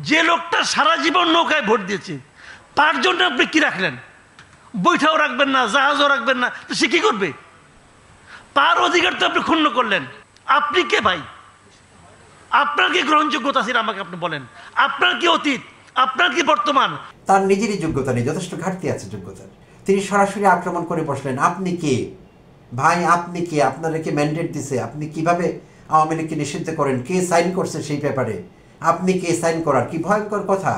যে লোকটা সারা জীবন নৌকায় ভোট দিয়েছে তার জন্য আপনি কি রাখলেন? বৈঠাও রাখবেন না, জাহাজও রাখবেন না, তো সে কি করবে? তার অধিকার তো আপনি ক্ষুণ্ণ করলেন। আপনি কে ভাই? আপনার কি গ্রহণযোগ্যতা ছিল? আমাকে আপনি বলেন, আপনার কি অতীত, আপনার কি বর্তমান? তার নিজেরই যোগ্যতা নেই, যথেষ্ট ঘাটতি আছে যোগ্যতার। তিনি সরাসরি আক্রমণ করে বসলেন। আপনি কে ভাই? আপনি কে? আপনাদেরকে ম্যান্ডেট দিছে, আপনি কিভাবে আওয়ামী লীগকে নিষিদ্ধ করেন? কে সাইন করছে সেই পেপারে? আপনি কে সাইন করার? কি ভয়ঙ্কর কথা!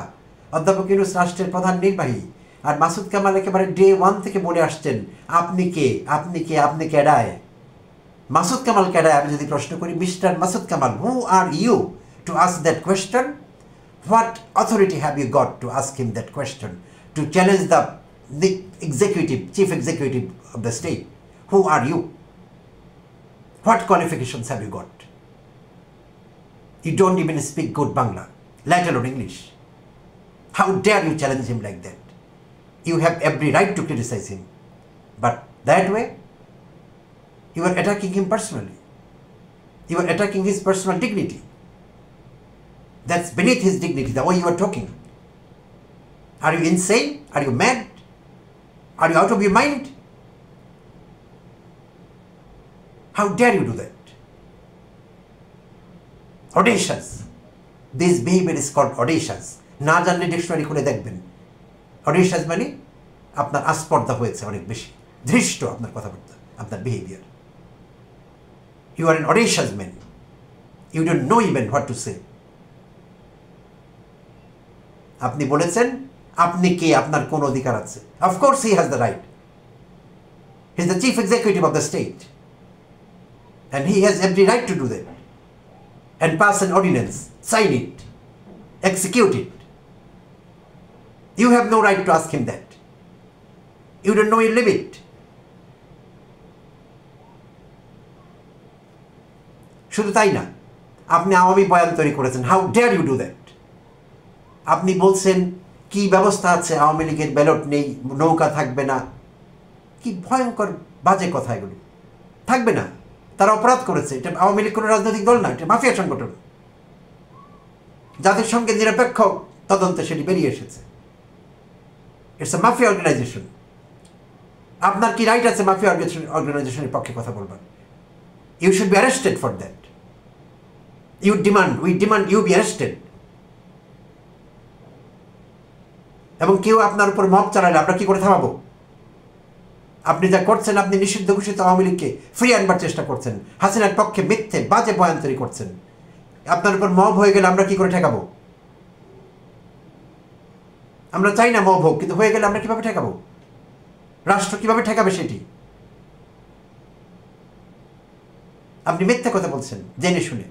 অধ্যাপক ইউনূস রাষ্ট্রের প্রধান নির্বাহী, আর মাসুদ কামাল একেবারে ডে 1 থেকে বলে আসছেন আপনি কে, আপনি কে, আপনি কেডায়? মাসুদ কামাল কেডায়? আমি যদি প্রশ্ন করি, mister Masud Kamal, who are you to ask that question? What authority have you got to ask him that question? To challenge the executive, chief executive of the state? Who are you? What qualifications have you got? You don't even speak good Bangla, let alone English. How dare you challenge him like that? You have every right to criticize him. But that way, you are attacking him personally. You are attacking his personal dignity. That's beneath his dignity, the way you are talking. Are you insane? Are you mad? Are you out of your mind? How dare you do that? Audacious. This behavior is called audacious. না জানলে dictionary খুলে দেখবেন। audacious মানে আপনার আস্পর্ধা হয়েছে অনেক বেশি, ধৃষ্ট আপনার কথাবার্তা, আপনার behaviour. You are an audacious man. You don't know even what to say. আপনি বলেছেন আপনি কে, আপনার কোন অধিকার আছে? Of course he has the right. He is the chief executive of the state. And he has every right to do that. And pass an ordinance, sign it, execute it. You have no right to ask him that. You don't know your limit. শুধু তাই না, আপনি আওয়ামী বয়ান তৈরি করেছেন। How dare you do that? আপনি বলছেন কি ব্যবস্থা আছে, আওয়ামী লীগের ব্যালট নেই, নৌকা থাকবে না। কি ভয়ঙ্কর বাজে কথা এগুলো! থাকবে না, তারা অপরাধ করেছে। এটা আওয়ামী লীগ কোনো রাজনৈতিক দল না, এটা মাফিয়া সংগঠন। যাদের সঙ্গে নিরপেক্ষ তদন্তে সেটি বেরিয়ে এসেছে। It's a mafia organization. আপনার কি রাইট আছে মাফিয়া অর্গানাইজেশনের পক্ষে কথা বলবার? You should be arrested for that. We demand you be arrested. এবং কেউ আপনার উপর মব চালালে আমরা কি করে থামাবো? আপনি যা করছেন, আপনি নিষিদ্ধ ঘোষিত আওয়ামী লীগকে ফিরিয়ে আনবার চেষ্টা করছেন, হাসিনার পক্ষে মিথ্যে বাজে বয়ান তৈরি করছেন। আপনার উপর মব হয়ে গেলে আমরা কি করে ঠেকাবো? আমরা চাই না মব হোক, কিন্তু হয়ে গেলে আমরা কিভাবে ঠেকাবো? রাষ্ট্র কিভাবে ঠেকাবে সেটি? আপনি মিথ্যা কথা বলছেন জেনে শুনে।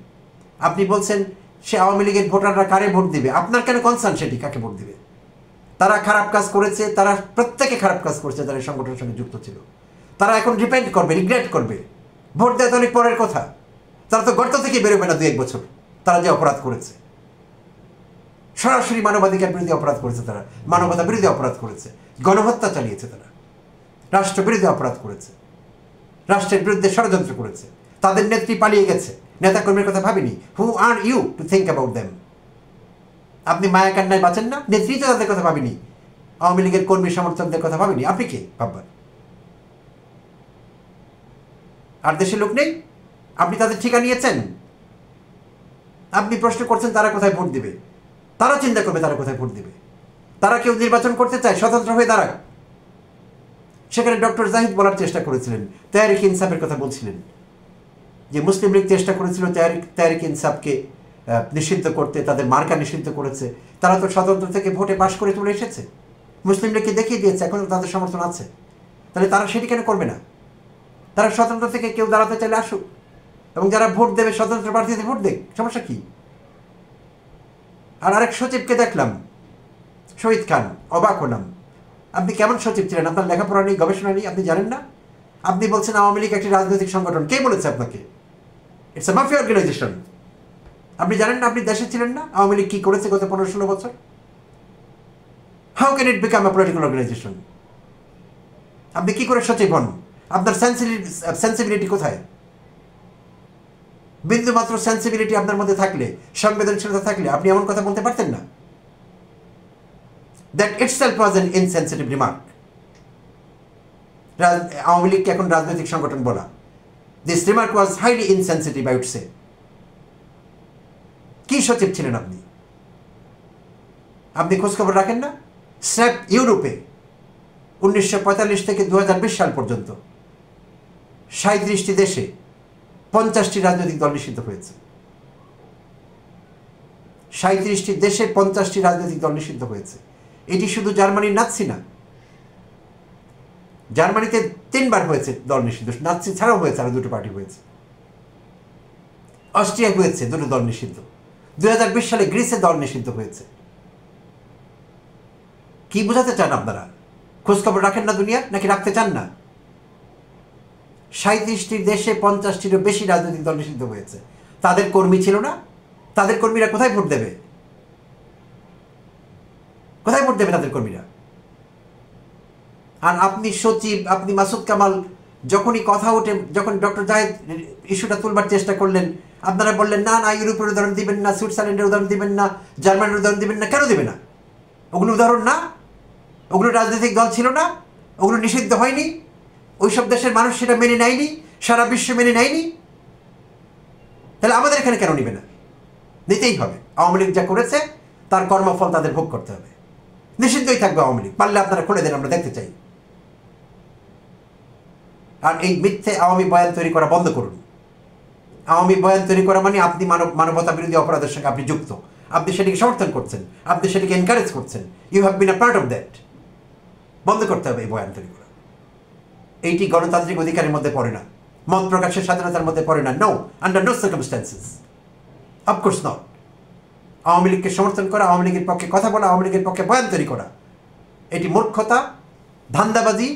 আপনি বলছেন সে আওয়ামী লীগের ভোটাররা কারে ভোট দিবে, আপনার কেন কনসার্ন সেটি কাকে ভোট দিবে? তারা খারাপ কাজ করেছে, তারা প্রত্যেকে খারাপ কাজ করছে যারা এই সংগঠনের সঙ্গে যুক্ত ছিল। তারা এখন রিপেন্ট করবে, রিগ্রেট করবে। ভোট দেওয়া তো অনেক পরের কথা। তারা তো গর্ত থেকে বেরোবে না 2-1 বছর। তারা যে অপরাধ করেছে, সরাসরি মানবাধিকার বিরোধী অপরাধ করেছে, তারা মানবতা বিরোধী অপরাধ করেছে, গণহত্যা চালিয়েছে, তারা রাষ্ট্র বিরোধী অপরাধ করেছে, রাষ্ট্রের বিরুদ্ধে ষড়যন্ত্র করেছে। তাদের নেত্রী পালিয়ে গেছে, নেতাকর্মীর কথা ভাবিনি। Who are you to think about them? আপনি মায়া কান্নায় বাঁচেন না? নেত্রী তো তাদের কথা ভাবিনি, আওয়ামী লীগের কর্মী সমর্থকদের কথা ভাবিনি। আপনি কে ভাববার? আর দেশের লোক নেই? আপনি তাদের ঠিকা নিয়েছেন? আপনি প্রশ্ন করছেন তারা কোথায় ভোট দিবে? তারা চিন্তা করবে তারা কোথায় ভোট দিবে। তারা কেউ নির্বাচন করতে চায়, স্বতন্ত্র হয়ে দাঁড়াক। সেখানে ডক্টর জাহিদ বলার চেষ্টা করেছিলেন, তেহরিক ইনসাফের কথা বলছিলেন, যে মুসলিম লীগ চেষ্টা করেছিল তেহরিক ইনসাফকে নিষিদ্ধ করতে, তাদের মার্কা নিষিদ্ধ করেছে। তারা তো স্বতন্ত্র থেকে ভোটে পাশ করে চলে এসেছে, মুসলিম লীগকে দেখিয়ে দিয়েছে, এখন তাদের সমর্থন আছে। তাহলে তারা সেটি কেন করবে না? তারা স্বতন্ত্র থেকে কেউ দাঁড়াতে চাইলে আসুক, এবং যারা ভোট দেবে স্বতন্ত্র প্রার্থীতে ভোট দেখ, সমস্যা কি? আর আরেক সচিবকে দেখলাম, শহীদ খান, অবাক হলাম। আপনি কেমন সচিব ছিলেন? আপনার লেখাপড়া নেই, গবেষণা নেই, আপনি জানেন না? আপনি বলছেন আওয়ামী লীগ একটি রাজনৈতিক সংগঠন। কে বলেছে আপনাকে? It's a mafia organization. আপনি জানেন না? আপনি দেশে ছিলেন না? আওয়ামী লীগ কি করেছে গত 15-16 বছর? How can it become a political organization? আপনি কি করে সচিব হন? আপনার সেন্সিবিলিটি কোথায়? বিন্দুমাত্র সেন্সিবিলিটি আপনার মধ্যে থাকলে, সংবেদনশীলতা থাকলে আপনি এমন কথা বলতে পারতেন না। That itself was an insensitive remark. Awami লীগকে এখন রাজনৈতিক সংগঠন বলা, this remark was highly insensitive, I would say. কি সচিব ছিলেন আপনি? আপনি খোঁজখবর রাখেন না? স্ন্যাপ ইউরোপে 1945 থেকে 2020 সাল পর্যন্ত 37টি দেশে 50টি রাজনৈতিক দল নিষিদ্ধ হয়েছে। 37টি দেশে 50টি রাজনৈতিক দল নিষিদ্ধ হয়েছে। এটি শুধু জার্মানির নাৎসি না, জার্মানিতে 3বার হয়েছে দল নিষিদ্ধ, নাৎসি ছাড়াও হয়েছে, আরো 2টো পার্টি হয়েছে। অস্ট্রিয়া হয়েছে 2টো দল নিষিদ্ধ। 2020 সালে গ্রিসে দল নিষিদ্ধ হয়েছে। কি বোঝাতে চান আপনারা? খোঁজখবর রাখেন না দুনিয়ার, নাকি রাখতে চান না? 37টি দেশে 50টিরও বেশি রাজনৈতিক দল নিষিদ্ধ হয়েছে। তাদের কর্মী ছিল না? তাদের কর্মীরা কোথায় ভোট দেবে? কোথায় ভোট দেবে তাদের কর্মীরা? আর আপনি সচিব, আপনি মাসুদ কামাল, যখনই কথা ওঠে, যখন ডক্টর জাহেদ ইস্যুটা তুলবার চেষ্টা করলেন, আপনারা বললেন না না, ইউরোপের উদাহরণ দিবেন না, সুইজারল্যান্ডের উদাহরণ দিবেন না, জার্মানির উদাহরণ দিবেন না। কেন দেবে না? ওগুলো উদাহরণ না? ওগুলো রাজনৈতিক দল ছিল না? ওগুলো নিষিদ্ধ হয়নি? ওইসব দেশের মানুষ সেটা মেনে নেয়নি? সারা বিশ্ব মেনে নেয়নি? তাহলে আমাদের এখানে কেন নিবে না? নিতেই হবে। আওয়ামী লীগ যা করেছে তার কর্মফল তাদের ভোগ করতে হবে। নিষিদ্ধই থাকবে আওয়ামী লীগ, পারলে আপনারা খুলে দেন, আমরা দেখতে চাই। আর এই মিথ্যে আওয়ামী বয়ান তৈরি করা বন্ধ করুন। আওয়ামী বয়ান তৈরি করা মানে আপনি মানবতা বিরোধী অপরাধের সঙ্গে আপনি যুক্ত, আপনি সেটিকে সমর্থন করছেন, আপনি সেটিকে এনকারেজ করছেন। You have been a part of that. বন্ধ করতে হবে এই বয়ান তৈরি করা। এইটি গণতান্ত্রিক অধিকারের মধ্যে পড়ে না, মত প্রকাশের স্বাধীনতার মধ্যে পড়ে না। No, under no circumstances, of course not. Awami লীগকে সমর্থন করা, আওয়ামী লীগের পক্ষে কথা বলা, আওয়ামী লীগের পক্ষে বয়ান তৈরি করা, এটি মূর্খতা, ধান্দাবাজি,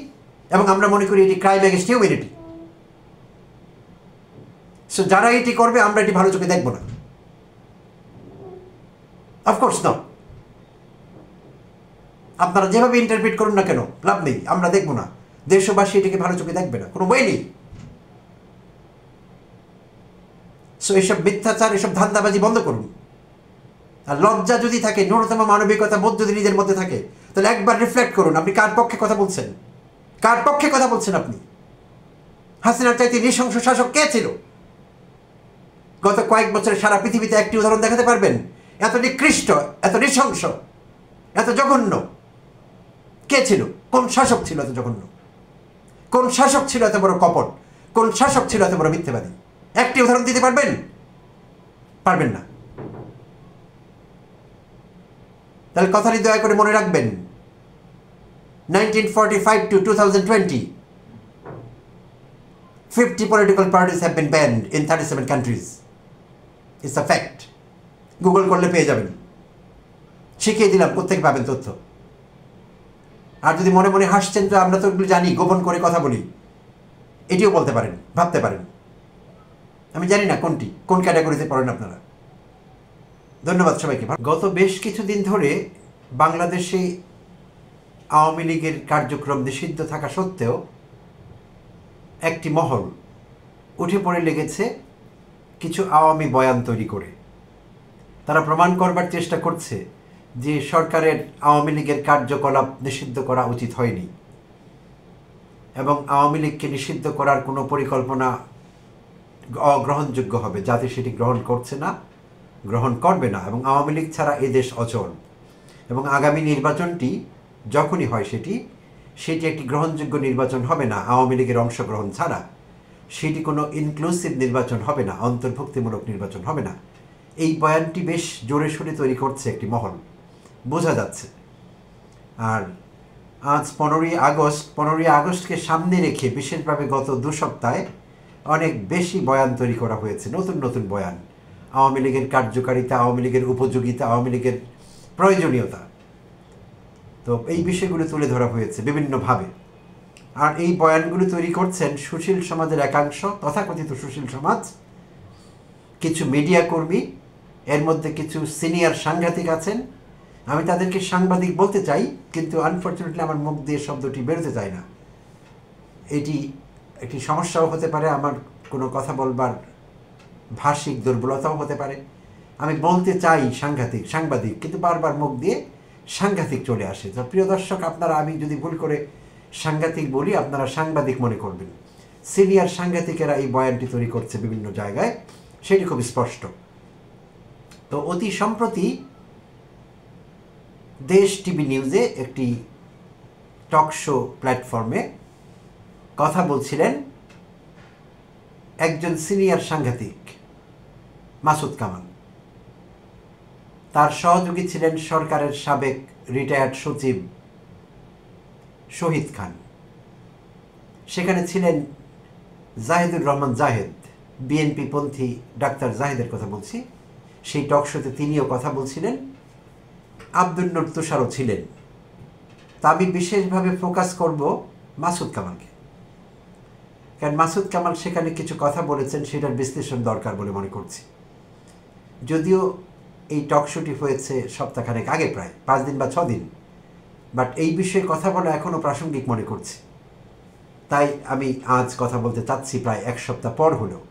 এবং আমরা মনে করি এটি ক্রাইম এগেইনস্ট হিউম্যানিটি। সো যারা এটি করবে আমরা এটি ভালো চোখে দেখব না, অফকোর্স নট। আপনারা যেভাবে ইন্টারপ্রিট করুন না কেন, লাভ নেই, আমরা দেখব না। দেশবাসী এটিকে ভালো চোখে দেখবে না, কোনো বই নেই। সো এসব মিথ্যাচার, এসব ধান্দাবাজি বন্ধ করুন। আর লজ্জা যদি থাকে, ন্যূনতম মানবিকতা বোধ যদি নিজের মধ্যে থাকে, তাহলে একবার রিফ্লেক্ট করুন, আপনি কার পক্ষে কথা বলছেন? কার পক্ষে কথা বলছেন আপনি? হাসিনার চাইতে নৃশংস শাসক কে ছিল? গত কয়েক বছরে সারা পৃথিবীতে একটি উদাহরণ দেখাতে পারবেন এত নিকৃষ্ট, এত নৃশংস, এত জঘন্য কে ছিল? কোন শাসক ছিল এত জঘন্য? কোন শাসক ছিল এত বড় কপট? কোন শাসক ছিল এত বড় মিথ্যেবাদী? একটি উদাহরণ দিতে পারবেন? পারবেন না। তাহলে কথাটি দয়া করে মনে রাখবেন। 1945 to 2020, 50 political parties have been banned in 37 countries. It's a fact. Google করলে পেয়ে যাবেন। শিখিয়ে দিলাম কোত্থেকে পাবেন তথ্য। আর যদি মনে মনে হাসছেন তো আমরা তো এগুলো জানি, গোপন করে কথা বলি, এটিও বলতে পারেন, ভাবতে পারেন। আমি জানি না কোনটি, কোন ক্যাটাগরিতে পড়েন আপনারা। ধন্যবাদ সবাইকে। গত বেশ কিছুদিন ধরে বাংলাদেশে আওয়ামী লীগের কার্যক্রম নিষিদ্ধ থাকা সত্ত্বেও একটি মহল উঠে পড়ে লেগেছে কিছু আওয়ামী বয়ান তৈরি করে। তারা প্রমাণ করবার চেষ্টা করছে যে সরকারের আওয়ামী লীগের কার্যকলাপ নিষিদ্ধ করা উচিত হয়নি, এবং আওয়ামী লীগকে নিষিদ্ধ করার কোনো পরিকল্পনা অগ্রহণযোগ্য হবে, যাতে সেটি গ্রহণ করছে না, গ্রহণ করবে না, এবং আওয়ামী লীগ ছাড়া এ দেশ অচল। এবং আগামী নির্বাচনটি যখনই হয় সেটি একটি গ্রহণযোগ্য নির্বাচন হবে না আওয়ামী লীগের অংশগ্রহণ ছাড়া। সেটি কোনো ইনক্লুসিভ নির্বাচন হবে না, অন্তর্ভুক্তিমূলক নির্বাচন হবে না। এই বয়ানটি বেশ জোরে সোরে তৈরি করছে একটি মহল, বোঝা যাচ্ছে। আর আজ 15ই আগস্টকে সামনে রেখে বিশেষভাবে গত 2 সপ্তাহে অনেক বেশি বয়ান তৈরি করা হয়েছে, নতুন নতুন বয়ান, আওয়ামী লীগের কার্যকারিতা, আওয়ামী লীগের উপযোগিতা, আওয়ামী লীগের প্রয়োজনীয়তা। তো এই বিষয়গুলো তুলে ধরা হয়েছে বিভিন্নভাবে। আর এই বয়ানগুলো তৈরি করছেন সুশীল সমাজের একাংশ, তথাকথিত সুশীল সমাজ, কিছু মিডিয়া কর্মী, এর মধ্যে কিছু সিনিয়র সাংঘাতিক আছেন। আমি তাদেরকে সাংবাদিক বলতে চাই, কিন্তু আনফর্চুনেটলি আমার মুখ দিয়ে শব্দটি বেরোতে চায় না। এটি একটি সমস্যাও হতে পারে আমার কোনো কথা বলবার ভাষিক দুর্বলতাও হতে পারে। আমি বলতে চাই সাংবাদিক, কিন্তু বারবার মুখ দিয়ে সাংঘাতিক চলে আসে। তো প্রিয় দর্শক, আপনারা, আমি যদি ভুল করে সাংঘাতিক বলি, আপনারা সাংবাদিক মনে করবেন। সিনিয়র সাংঘাতিকেরা এই বয়ানটি তৈরি করছে বিভিন্ন জায়গায়, সেটি খুব স্পষ্ট। তো অতি সম্প্রতি দেশ টিভি নিউজে একটি টক শো প্ল্যাটফর্মে কথা বলছিলেন একজন সিনিয়র সাংঘাতিক মাসুদ কামাল। তার সহযোগী ছিলেন সরকারের সাবেক রিটায়ার্ড সচিব শহীদ খান। সেখানে ছিলেন জাহিদুর রহমান জাহেদ, বিএনপি পন্থী ডাক্তার জাহেদের কথা বলছি। সেই টক শোতে তিনিও কথা বলছিলেন, আব্দুল নূর তুষারও ছিলেন। তা আমি বিশেষভাবে ফোকাস করব মাসুদ কামালকে, কারণ মাসুদ কামাল সেখানে কিছু কথা বলেছেন, সেটার বিশ্লেষণ দরকার বলে মনে করছি। যদিও এই টক শোটি হয়েছে সপ্তাহখানেক আগে, প্রায় 5 দিন বা 6 দিন, বাট এই বিষয়ে কথা বলা এখনও প্রাসঙ্গিক মনে করছি। তাই আমি আজ কথা বলতে চাচ্ছি, প্রায় 1 সপ্তাহ পর হলেও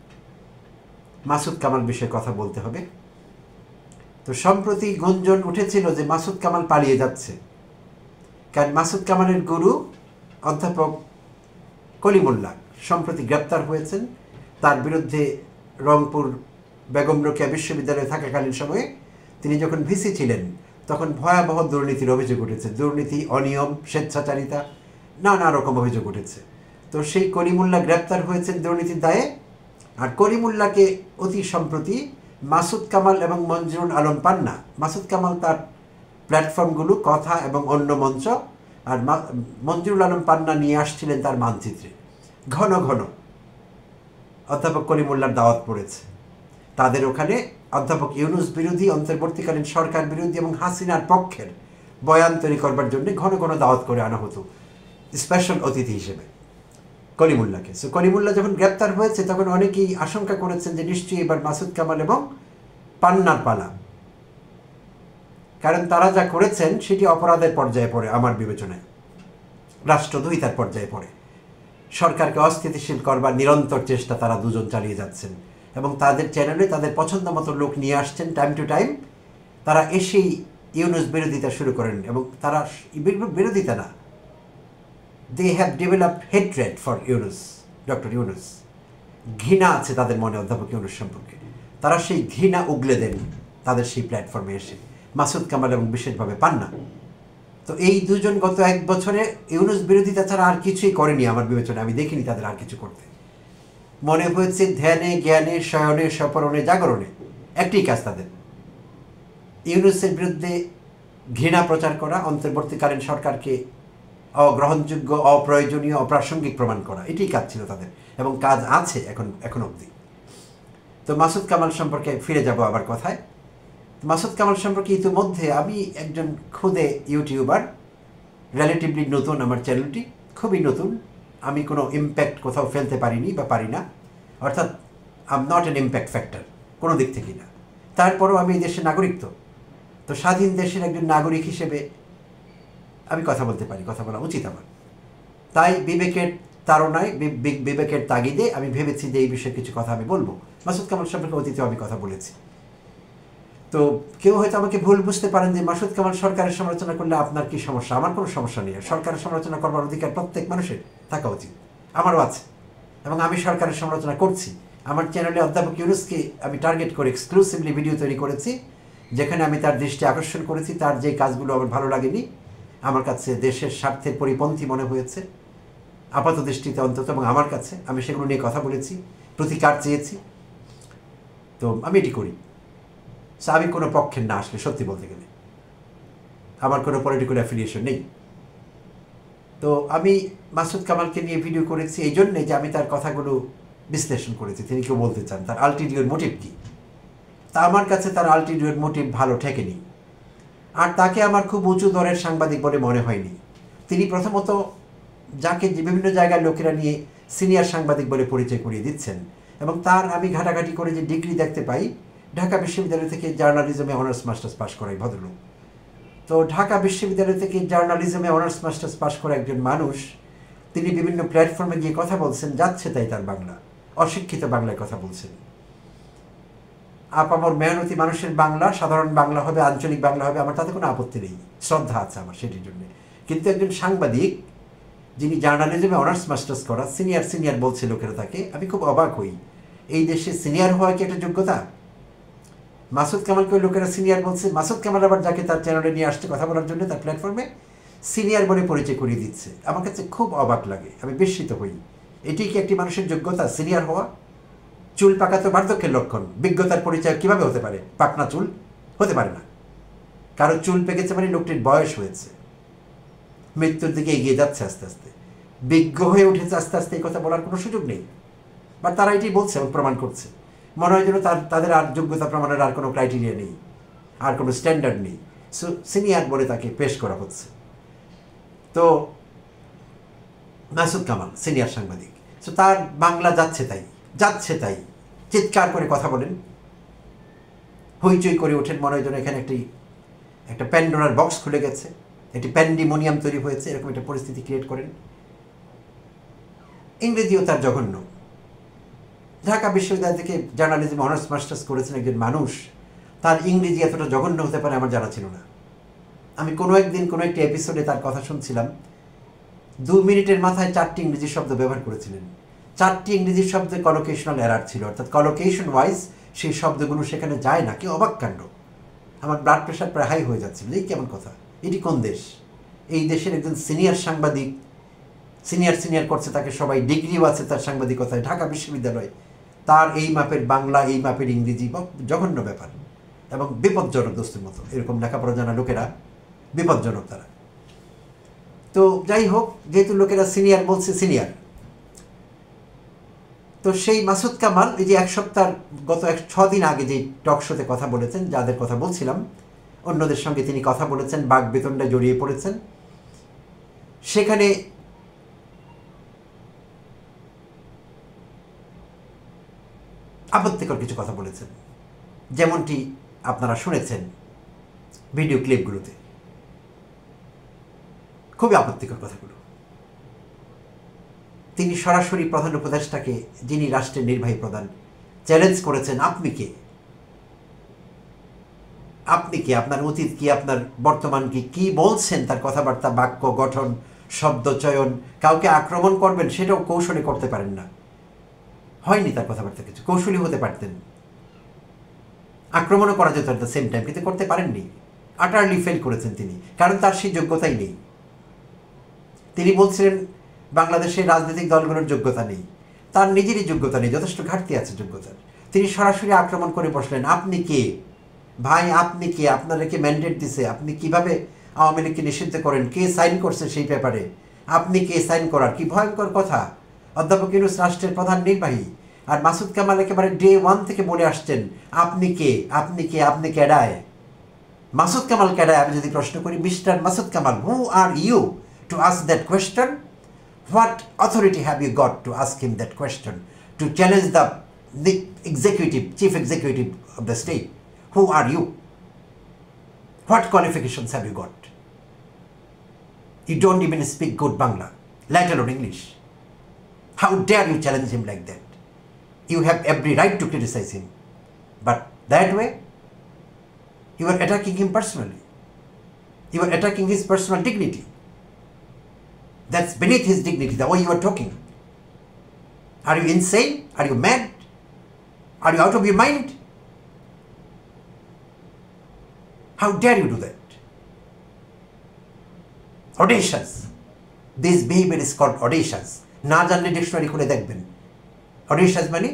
মাসুদ কামাল বিষয়ে কথা বলতে হবে। তো সম্প্রতি গুঞ্জন উঠেছিল যে মাসুদ কামাল পালিয়ে যাচ্ছে, কারণ মাসুদ কামালের গুরু অধ্যাপক কলিমুল্লাহ সম্প্রতি গ্রেপ্তার হয়েছেন। তার বিরুদ্ধে রংপুর বেগম রোকেয়া বিশ্ববিদ্যালয়ে থাকাকালীন সময়ে তিনি যখন ভিসি ছিলেন, তখন ভয়াবহ দুর্নীতির অভিযোগ উঠেছে। দুর্নীতি, অনিয়ম, স্বেচ্ছাচারিতা, নানা রকম অভিযোগ উঠেছে। তো সেই কলিমুল্লাহ গ্রেপ্তার হয়েছেন দুর্নীতির দায়ে। আর কলিমুল্লাহকে অতি সম্প্রতি মাসুদ কামাল এবং মঞ্জুরুল আলম পান্না, মাসুদ কামাল তার প্ল্যাটফর্মগুলো, কথা এবং অন্য মঞ্চ, আর মঞ্জুরুল আলম পান্না নিয়ে আসছিলেন তার মানচিত্রে। ঘন ঘন অধ্যাপক কলিমুল্লাহর দাওয়াত পড়েছে। তাদের ওখানে অধ্যাপক ইউনূস বিরোধী, অন্তর্বর্তীকালীন সরকার বিরোধী এবং হাসিনার পক্ষের বয়ান তৈরি করবার জন্য ঘন ঘন দাওয়াত করে আনা হতো স্পেশাল অতিথি হিসেবে কলিমুল্লাহকে। সো কলিমুল্লাহ যখন গ্রেপ্তার হয়েছে, তখন অনেকেই আশঙ্কা করেছেন যে নিশ্চয়ই এবার মাসুদ কামাল এবং পান্নার পালা, কারণ তারা যা করেছেন সেটি অপরাধের পর্যায়ে পড়ে আমার বিবেচনায়, রাষ্ট্রদ্রোহিতার পর্যায়ে পড়ে। সরকারকে অস্থিতিশীল করবার নিরন্তর চেষ্টা তারা দুজন চালিয়ে যাচ্ছেন, এবং তাদের চ্যানেলে তাদের পছন্দ মতো লোক নিয়ে আসছেন টাইম টু টাইম। তারা এসেই ইউনূস বিরোধিতা শুরু করেন, এবং তারা বিরোধিতা না, they have developed hatred for Yunus, doctor Yunus. ঘৃণা আছে তাদের মনে অধ্যাপক ইউনূস সম্পর্কে। তারা সেই ঘৃণা উগলে দেন তাদের সেই প্ল্যাটফর্মে এসে, মাসুদ কামাল এবং বিশেষভাবে পান্না। তো এই দুজন গত 1 বছরে ইউনূস বিরোধিতা ছাড়া আর কিছুই করেনি আমার বিবেচনায়। আমি দেখিনি তাদের আর কিছু করতে। মনে হয়েছে ধ্যানে, জ্ঞানে, শয়নে, স্বপরণে, জাগরণে একটি কাজ তাদের, ইউনূসের বিরুদ্ধে ঘৃণা প্রচার করা, অন্তর্বর্তীকালীন সরকারকে অগ্রহণযোগ্য, অপ্রয়োজনীয়, অপ্রাসঙ্গিক প্রমাণ করা। এটাই কাজ ছিল তাদের, এবং কাজ আছে এখন অবধি। তো মাসুদ কামাল সম্পর্কে ফিরে যাব আবার কথায়। মাসুদ কামাল সম্পর্কে ইতিমধ্যে আমি একজন খুদে ইউটিউবার, রিলেটিভলি নতুন, আমার চ্যানেলটি খুবই নতুন, আমি কোনো ইম্প্যাক্ট কোথাও ফেলতে পারিনি বা পারি না, অর্থাৎ I am not an impact factor কোনো দিক থেকেই না। তারপরেও আমি এই দেশের নাগরিক, তো স্বাধীন দেশের একজন নাগরিক হিসেবে আমি কথা বলতে পারি, কথা বলা উচিত আমার। তাই বিবেকের তাড়নায়, বিবেকের তাগিদে আমি ভেবেছি যে এই বিষয়ে কিছু কথা আমি বলবো। মাসুদ কামাল সম্পর্কে অতীতেও আমি কথা বলেছি। তো কেউ হয়তো আমাকে ভুল বুঝতে পারেন যে মাসুদ কামাল সরকারের সমালোচনা করলে আপনার কি সমস্যা। আমার কোনো সমস্যা নেই। সরকারের সমালোচনা করবার অধিকার প্রত্যেক মানুষের থাকা উচিত, আমারও আছে, এবং আমি সরকারের সমালোচনা করছি। আমার চ্যানেলে অধ্যাপক ইউনূসকে আমি টার্গেট করে এক্সক্লুসিভলি ভিডিও তৈরি করেছি, যেখানে আমি তার দৃষ্টি আকর্ষণ করেছি। তার যে কাজগুলো আমার ভালো লাগেনি, আমার কাছে দেশের স্বার্থের পরিপন্থী মনে হয়েছে আপাত দৃষ্টিতে অন্তত, এবং আমার কাছে আমি সেগুলো নিয়ে কথা বলেছি, প্রতিকার চেয়েছি। তো আমি এটি করি। আমি কোনো পক্ষের না, আসলে সত্যি বলতে গেলে আমার কোনো পলিটিক্যাল অ্যাফিলিয়েশন নেই। তো আমি মাসুদ কামালকে নিয়ে ভিডিও করেছি এই জন্যে যে আমি তার কথাগুলো বিশ্লেষণ করেছি, তিনি কেউ বলতে চান তার আলটিটিউড মোটিভ কী। তা আমার কাছে তার আলটিটিউড মোটিভ ভালো ঠেকেনি, আর তাকে আমার খুব উঁচু দরের সাংবাদিক বলে মনে হয়নি। তিনি প্রথমত যাকে বিভিন্ন জায়গার লোকেরা নিয়ে সিনিয়র সাংবাদিক বলে পরিচয় করিয়ে দিচ্ছেন, এবং তার আমি ঘাটাঘাটি করে যে ডিগ্রি দেখতে পাই, ঢাকা বিশ্ববিদ্যালয় থেকে জার্নালিজমে অনার্স মাস্টার্স পাশ করা এই ভদ্রলোক। তো ঢাকা বিশ্ববিদ্যালয় থেকে জার্নালিজমে অনার্স মাস্টার্স পাশ করা একজন মানুষ, তিনি বিভিন্ন প্ল্যাটফর্মে গিয়ে কথা বলছেন যাচ্ছে তাই তার বাংলা, অশিক্ষিত বাংলায় কথা বলছেন। আপামর মেহনতি মানুষের বাংলা সাধারণ বাংলা হবে, আঞ্চলিক বাংলা হবে, আমার তাতে কোনো আপত্তি নেই, শ্রদ্ধা আছে আমার সেটির জন্য। কিন্তু একজন সাংবাদিক যিনি জার্নালিজমে অনার্স মাস্টার্স করা, সিনিয়র বলছে লোকেরা তাকে, আমি খুব অবাক হই। এই দেশে সিনিয়র হওয়া কি একটা যোগ্যতা? মাসুদ কামালকে লোকেরা সিনিয়র বলছে, মাসুদ কামাল আবার যাকে তার চ্যানেলে নিয়ে আসছে কথা বলার জন্য তার প্ল্যাটফর্মে সিনিয়র বলে পরিচয় করিয়ে দিচ্ছে। আমার কাছে খুব অবাক লাগে, আমি বিস্মিত হই। এটি কি একটি মানুষের যোগ্যতা, সিনিয়র হওয়া? চুল পাকা তো বার্ধক্যের লক্ষণ, বিজ্ঞতার পরিচয় কিভাবে হতে পারে? পাকনা চুল হতে পারে না। কারো চুল পেকেছে মানে লোকটির বয়স হয়েছে, মৃত্যুর দিকে এগিয়ে যাচ্ছে আস্তে আস্তে, বিজ্ঞ হয়ে উঠেছে আস্তে আস্তে, এই কথা বলার কোনো সুযোগ নেই। বা তারা এটি বলছে এবং প্রমাণ করছে। মনে হয় যেন তাদের আর যোগ্যতা প্রমাণের আর কোনো ক্রাইটেরিয়া নেই, আর কোনো স্ট্যান্ডার্ড নেই। সো সিনিয়র বলে তাকে পেশ করা হচ্ছে। তো মাসুদ কামাল সিনিয়র সাংবাদিক, সো তার বাংলা যাচ্ছে তাই চিৎকার করে কথা বলেন, হইচই করে ওঠেন, মনে হয় যেন এখানে একটা প্যান্ডোরার বক্স খুলে গেছে, একটি প্যান্ডিমোনিয়াম তৈরি হয়েছে, এরকম একটা পরিস্থিতি ক্রিয়েট করেন। ইংরেজিও তার জঘন্য। ঢাকা বিশ্ববিদ্যালয় থেকে জার্নালিজম অনার্স মাস্টার্স করেছেন একজন মানুষ, তার ইংরেজি এতটা জঘন্য হতে পারে আমার জানা ছিল না। আমি কোনো একদিন কোনো একটি এপিসোডে তার কথা শুনছিলাম, 2 মিনিটের মাথায় 4টি ইংরেজি শব্দ ব্যবহার করেছিলেন। 4টি ইংরেজি শব্দে কলোকেশনাল এরার ছিল, অর্থাৎ কলোকেশন ওয়াইজ সেই শব্দগুলো সেখানে যায় না। কি অবাক কাণ্ড! আমার ব্লাড প্রেশার প্রায় হাই হয়ে যাচ্ছিল, এই কেমন কথা, এটি কোন দেশ? এই দেশের একজন সিনিয়র সাংবাদিক, সিনিয়র করছে তাকে সবাই, ডিগ্রিও আছে তার সাংবাদিকতায়, ঢাকা বিশ্ববিদ্যালয়, তার এই মাপের বাংলা, এই মাপের ইংরেজি, জঘন্য ব্যাপার এবং বিপজ্জনক। দোস্তের মতো এরকম লেখাপড়া জানা লোকেরা বিপজ্জনক তারা। তো যাই হোক, যেহেতু লোকেরা সিনিয়র বলছে, সিনিয়র, তো সেই মাসুদ কামাল এই যে গত 6 দিন আগে যে টক শোতে কথা বলেছেন, যাদের কথা বলছিলাম, অন্যদের সঙ্গে তিনি কথা বলেছেন, বাকবেতনটা জড়িয়ে পড়েছেন, সেখানে আপত্তিকর কিছু কথা বলেছেন, যেমনটি আপনারা শুনেছেন ভিডিও ক্লিপগুলোতে। খুবই আপত্তিকর কথাগুলো। তিনি সরাসরি প্রধান উপদেষ্টাকে, যিনি রাষ্ট্রের নির্বাহী প্রধান, চ্যালেঞ্জ করেছেন, আপনি কে, আপনার অতীত কি, আপনার বর্তমান কি বলছেন, তার কথাবার্তা, বাক্য গঠন, শব্দ চয়ন, কাউকে আক্রমণ করবেন সেটাও কৌশলে করতে পারেন না। হয়নি তার কথাবার্তা কিছু, কৌশলী হতে পারতেন, আক্রমণও করা যেত এট দ্য সেম টাইম, কিন্তু করতে পারেননি। আটারলি ফেল করেছেন তিনি, কারণ তার সেই যোগ্যতাই নেই। তিনি বলছিলেন বাংলাদেশের রাজনৈতিক দলগুলোর যোগ্যতা নেই, তার নিজেরই যোগ্যতা নেই, যথেষ্ট ঘাটতি আছে যোগ্যতার। তিনি সরাসরি আক্রমণ করে বসলেন, আপনি কে ভাই, আপনি কে, আপনাদেরকে ম্যান্ডেট দিছে, আপনি কিভাবে আওয়ামী লীগকে নিষিদ্ধ করেন, কে সাইন করছে সেই পেপারে, আপনি কে সাইন করার? কি ভয়ঙ্কর কথা! অধ্যাপক ইউনূস রাষ্ট্রের প্রধান নির্বাহী, আর মাসুদ কামাল একেবারে ডে 1 থেকে বলে আসছেন, আপনি কে, আপনি কেডায়? মাসুদ কামাল কেডায়? আমি যদি প্রশ্ন করি, mister Masud Kamal, who are you to ask that question? What authority have you got to ask him that question? To challenge the chief executive of the state? Who are you? What qualifications have you got? You don't even speak good Bangla, let alone English. How dare you challenge him like that? You have every right to criticize him, but that way, you are attacking him personally. You are attacking his personal dignity. That's beneath his dignity, the way you are talking. Are you insane? Are you mad? Are you out of your mind? How dare you do that? Audacious. This behavior is called audacious. না জানলে dictionary খুলে দেখবেন। audacious মানে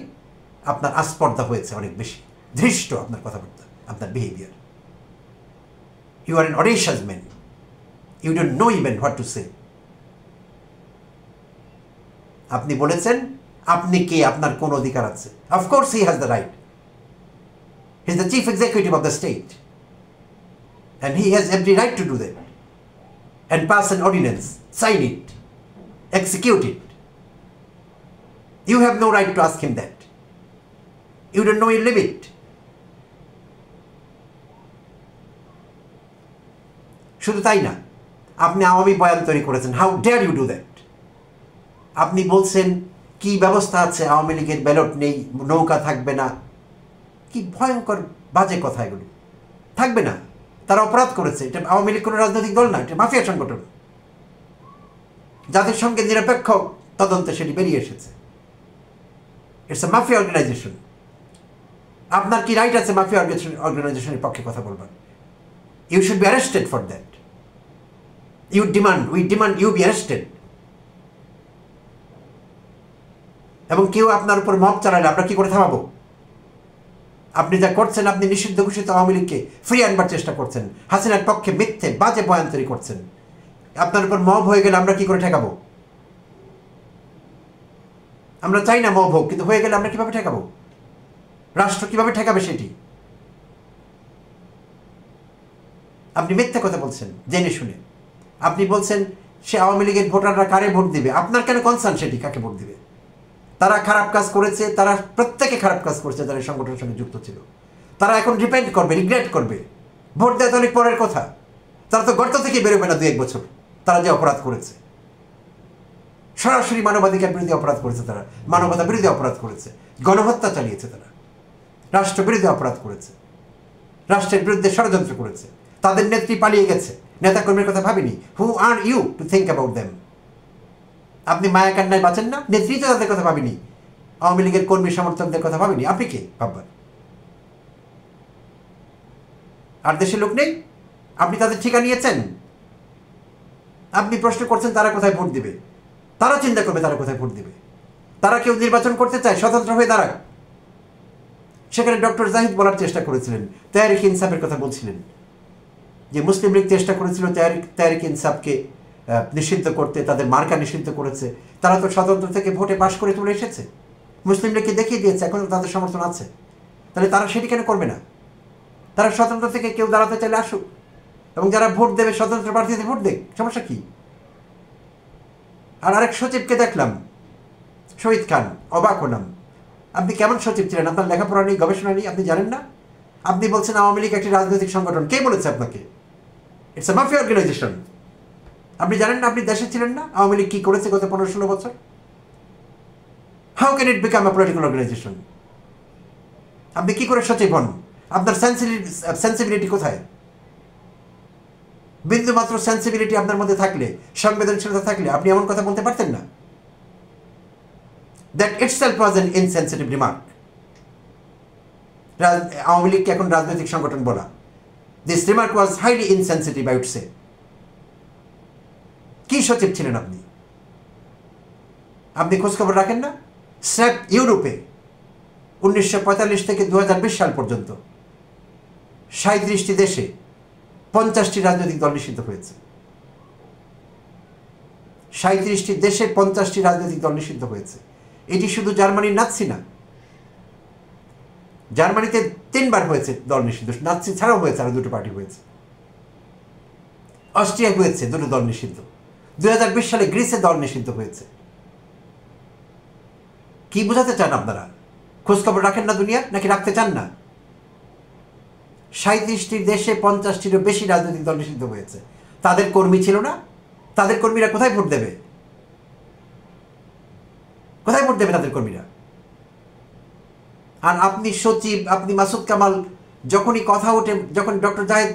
আপনার আস্পর্ধা হয়েছে অনেক বেশি, ধৃষ্ট আপনার কথাবার্তা, আপনার behaviour. You are an audacious man. You don't know even what to say. আপনি বলেছেন, আপনি কে, আপনার কোন অধিকার আছে? Of course he has the right. He is the chief executive of the state. And he has every right to do that. And pass an ordinance, sign it, execute it. You have no right to ask him that. You don't know your limit. শুধু তাই না, আপনি আওয়ামী বয়ান তৈরি করেছেন। How dare you do that? আপনি বলছেন কি ব্যবস্থা আছে, আওয়ামী লীগের ব্যালট নেই, নৌকা থাকবে না, কি ভয়ঙ্কর বাজে কথা এগুলো। থাকবে না, তারা অপরাধ করেছে। এটা আওয়ামী লীগ কোনো রাজনৈতিক দল না, এটা মাফিয়া সংগঠন। জাতিসংঘের নিরপেক্ষ তদন্তে সেটি বেরিয়ে এসেছে। It's a mafia organization. আপনার কি রাইট আছে মাফিয়া অর্গানাইজেশনের পক্ষে কথা বলবেন? You should be arrested for that. We demand you be arrested. এবং কেউ আপনার উপর মব চালালে আমরা কি করে থামাবো? আপনি যা করছেন, আপনি নিষিদ্ধ ঘোষিত আওয়ামী লীগকে ফ্রি আনবার চেষ্টা করছেন, হাসিনার পক্ষে মিথ্যে বাজে বয়ান তৈরি করছেন। আপনার উপর মব হয়ে গেলে আমরা কি করে ঠেকাবো? আমরা চাই না মব হোক, কিন্তু হয়ে গেলে আমরা কিভাবে ঠেকাবো? রাষ্ট্র কিভাবে ঠেকাবে সেটি? আপনি মিথ্যা কথা বলছেন জেনে শুনে। আপনি বলছেন সে আওয়ামী লীগের ভোটাররা কারে ভোট দিবে, আপনার কেন কনসার্ন সেটি কাকে ভোট দিবে? তারা খারাপ কাজ করেছে, তারা প্রত্যেকে খারাপ কাজ করেছে যারা এই সংগঠনের সঙ্গে যুক্ত ছিল। তারা এখন রিপেন্ট করবে, রিগ্রেট করবে। ভোট দেওয়া তো অনেক পরের কথা। তারা তো গর্ত থেকে বেরোবে না 2-1 বছর। তারা যে অপরাধ করেছে, সরাসরি মানবাধিকার বিরোধী অপরাধ করেছে, তারা মানবতা বিরোধী অপরাধ করেছে, গণহত্যা চালিয়েছে, তারা রাষ্ট্র বিরোধী অপরাধ করেছে, রাষ্ট্রের বিরুদ্ধে ষড়যন্ত্র করেছে। তাদের নেত্রী পালিয়ে গেছে, নেতাকর্মীর কথা ভাবিনি। Who are you to think about them? আপনি মায়া কান্নায় বাঁচেন না? নেত্রী তো তাদের কথা ভাবিনি, আওয়ামী লীগের কর্মী সমর্থকদের কথা ভাবিনি। আপনি কে ভাববেন? আর দেশের লোক নেই? আপনি তাদের ঠিকা নিয়েছেন? আপনি প্রশ্ন করছেন তারা কোথায় ভোট দিবে? তারা চিন্তা করবে তারা কোথায় ভোট দিবে। তারা কেউ নির্বাচন করতে চায়, স্বতন্ত্র হয়ে দাঁড়াক। সেখানে ডক্টর জাহিদ বলার চেষ্টা করেছিলেন, তেহরিক ইনসাফের কথা বলছিলেন, যে মুসলিম লীগ চেষ্টা করেছিল তেহরিক ইনসাফকে নিষিদ্ধ করতে, তাদের মার্কা নিষিদ্ধ করেছে। তারা তো স্বতন্ত্র থেকে ভোটে পাশ করে তুলে এসেছে, মুসলিম লীগকে দেখিয়ে দিয়েছে, এখন তাদের সমর্থন আছে। তাহলে তারা সেটি কেন করবে না? তারা স্বতন্ত্র থেকে কেউ দাঁড়াতে চাইলে আসুক, এবং যারা ভোট দেবে স্বতন্ত্র প্রার্থীতে ভোট দেখ, সমস্যা কি? আর আরেক সচিবকে দেখলাম, শহীদ খান, অবাক হলাম। আপনি কেমন সচিব ছিলেন? আপনার লেখাপড়া নেই, গবেষণা নেই, আপনি জানেন না? আপনি বলছেন আওয়ামী লীগ একটি রাজনৈতিক সংগঠন। কে বলেছে আপনাকে? It's a mafia organization. আপনি জানেন না? আপনি দেশে ছিলেন না? আওয়ামী লীগ কি করেছে গত 15-16 বছর? How can it become a political organization? আপনি কি করে সচিব হন? আপনার সেন্সিবিলিটি কোথায়? বিন্দু মাত্র সেন্সিবিলিটি আপনার মধ্যে থাকলে, সংবেদনশীলতা থাকলে আপনি এমন কথা বলতে পারতেন না। That itself was an insensitive remark. Awami লীগকে এখন রাজনৈতিক সংগঠন বলা, this remark was highly insensitive, I would say. কি সচিব ছিলেন আপনি? আপনি খোঁজখবর রাখেন না? স্যাপ ইউরোপে 1945 থেকে 2020 সাল পর্যন্ত 37টি দেশে 50টি রাজনৈতিক দল নিষিদ্ধ হয়েছে। 37টি দেশে 50টি রাজনৈতিক দল নিষিদ্ধ হয়েছে। এটি শুধু জার্মানির নাৎসি না, জার্মানিতে 3 বার হয়েছে দল নিষিদ্ধ। নাৎসি ছাড়াও হয়েছে, আরো 2টো পার্টি হয়েছে। অস্ট্রিয়া হয়েছে 2টো দল নিষিদ্ধ। 2020 সালে গ্রিসে দল নিষিদ্ধ হয়েছে। কি বোঝাতে চান আপনারা? খোঁজখবর রাখেন না দুনিয়ার, নাকি রাখতে চান না? 37টি দেশে 50টিরও বেশি রাজনৈতিক দল নিষিদ্ধ হয়েছে। তাদের কর্মী ছিল না? তাদের কর্মীরা কোথায় ভোট দেবে? কোথায় ভোট দেবে তাদের কর্মীরা? আর আপনি সচিব, আপনি মাসুদ কামাল, যখনই কথা ওঠে, যখন ডক্টর জাহেদ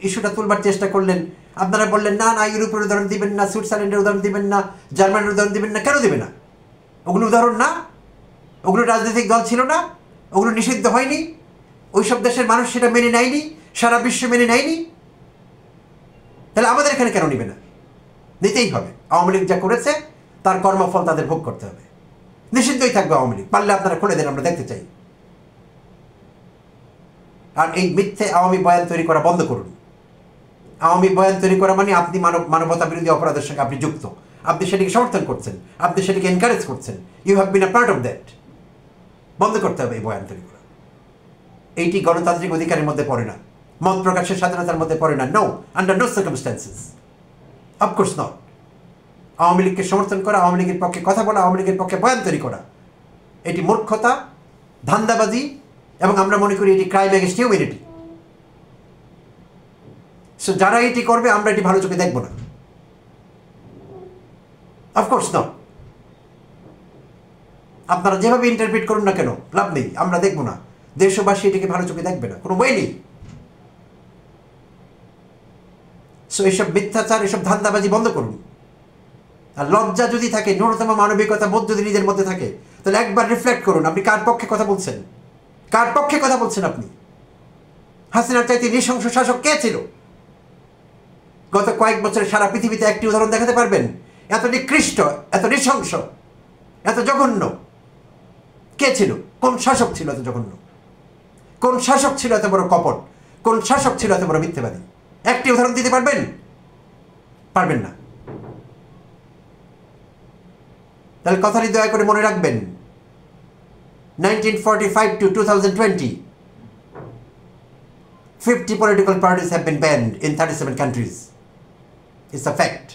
ইস্যুটা তুলবার চেষ্টা করলেন, আপনারা বললেন না না, ইউরোপের উদাহরণ দিবেন না, সুইজারল্যান্ডের উদাহরণ দিবেন না, জার্মানির উদাহরণ দিবেন না। কেন দেবে না? ওগুলো উদাহরণ না? ওগুলো রাজনৈতিক দল ছিল না? ওগুলো নিষিদ্ধ হয়নি? ওইসব দেশের মানুষ সেটা মেনে নেয়নি? সারা বিশ্ব মেনে নেয়নি? তাহলে আমাদের এখানে কেন নিবে না? নিতেই হবে। আওয়ামী লীগ যা করেছে তার কর্মফল তাদের ভোগ করতে হবে। নিষিদ্ধই থাকবে আওয়ামী লীগ। পারলে আপনারা খুলে দেন, আমরা দেখতে চাই। আর এই মিথ্যে আওয়ামী বয়ান তৈরি করা বন্ধ করুন। আওয়ামী বয়ান তৈরি করা মানে আপনি মানবতা বিরোধী অপরাধের সঙ্গে আপনি যুক্ত, আপনি সেটিকে সমর্থন করছেন, আপনি সেটিকে এনকারেজ করছেন। You have been a part of that. বন্ধ করতে হবে এই বয়ান তৈরি করা। এইটি গণতান্ত্রিক অধিকারের মধ্যে পড়ে না, মত প্রকাশের স্বাধীনতার মধ্যে পড়ে না। No, under no circumstances, of course not. Awami লীগকে সমর্থন করা, আওয়ামী লীগের পক্ষে কথা বলা, আওয়ামী লীগের পক্ষে বয়ান তৈরি করা, এটি মূর্খতা, ধান্দাবাজি, এবং আমরা মনে করি এটি ক্রাইম এগেইনস্ট হিউম্যানিটি। সো যারা এটি করবে আমরা এটি ভালো চোখে দেখব না, অফকোর্স নট। আপনারা যেভাবে ইন্টারপ্রিট করুন না কেন, লাভ নেই, আমরা দেখব না। দেশবাসী এটাকে ভালো চোখে দেখবে না, কোনো বই নেই। সো এইসব মিথ্যাচার, এসব ধান্দাবাজি বন্ধ করুন। আর লজ্জা যদি থাকে, ন্যূনতম মানবিকতা বোধ যদি নিজের মধ্যে থাকে, তাহলে একবার রিফ্লেক্ট করুন, আপনি কার পক্ষে কথা বলছেন? কার পক্ষে কথা বলছেন আপনি? হাসিনার চাইতে নৃশংস শাসক কে ছিল? গত কয়েক বছরে সারা পৃথিবীতে একটি উদাহরণ দেখাতে পারবেন এত নিকৃষ্ট, এত নৃশংস, এত জঘন্য কে ছিল? কোন শাসক ছিল এত জঘন্য? কোন শাসক ছিল এত বড় কপট? কোন শাসক ছিল এত বড় মিথ্যাবাদী? একটি উদাহরণ দিতে পারবেন? পারবেন না। তাহলে কথাটি দয়া করে মনে রাখবেন, 1945 to 2020, 50 political parties have been banned in 37 countries. It's a fact.